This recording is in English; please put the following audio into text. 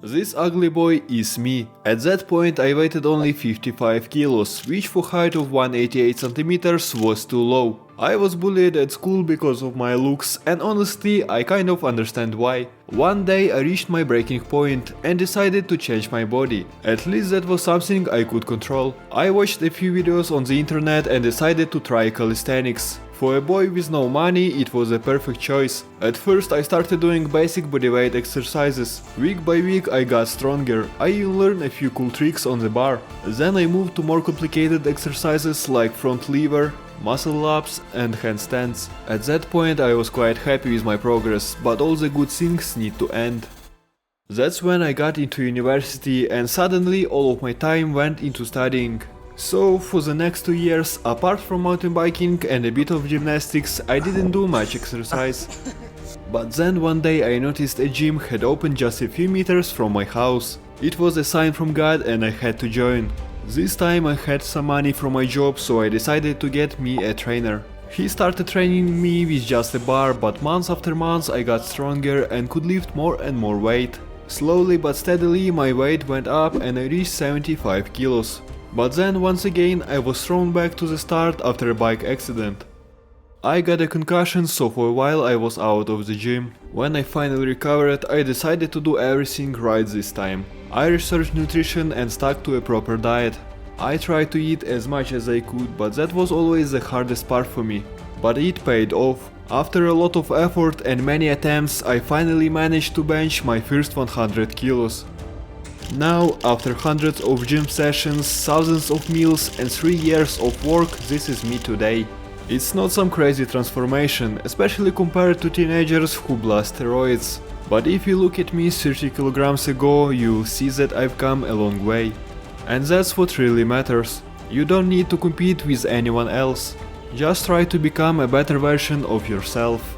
This ugly boy is me. At that point I weighted only 55 kilos, which for height of 188 centimeters was too low. I was bullied at school because of my looks, and honestly I kind of understand why. One day I reached my breaking point and decided to change my body. At least that was something I could control. I watched a few videos on the internet and decided to try calisthenics. For a boy with no money, it was a perfect choice. At first I started doing basic bodyweight exercises. Week by week I got stronger. I even learned a few cool tricks on the bar. Then I moved to more complicated exercises like front lever, muscle ups and handstands. At that point I was quite happy with my progress, but all the good things need to end. That's when I got into university and suddenly all of my time went into studying. So for the next 2 years, apart from mountain biking and a bit of gymnastics, I didn't do much exercise. But then one day I noticed a gym had opened just a few meters from my house. It was a sign from God and I had to join. This time I had some money from my job, so I decided to get me a trainer. He started training me with just a bar, but months after months I got stronger and could lift more and more weight. Slowly but steadily my weight went up and I reached 75 kilos. But then once again I was thrown back to the start after a bike accident. I got a concussion, so for a while I was out of the gym. When I finally recovered, I decided to do everything right this time. I researched nutrition and stuck to a proper diet. I tried to eat as much as I could, but that was always the hardest part for me. But it paid off. After a lot of effort and many attempts, I finally managed to bench my first 100 kilos. Now, after hundreds of gym sessions, thousands of meals and 3 years of work, this is me today. It's not some crazy transformation, especially compared to teenagers who blast steroids. But if you look at me 30 kilograms ago, you'll see that I've come a long way. And that's what really matters. You don't need to compete with anyone else. Just try to become a better version of yourself.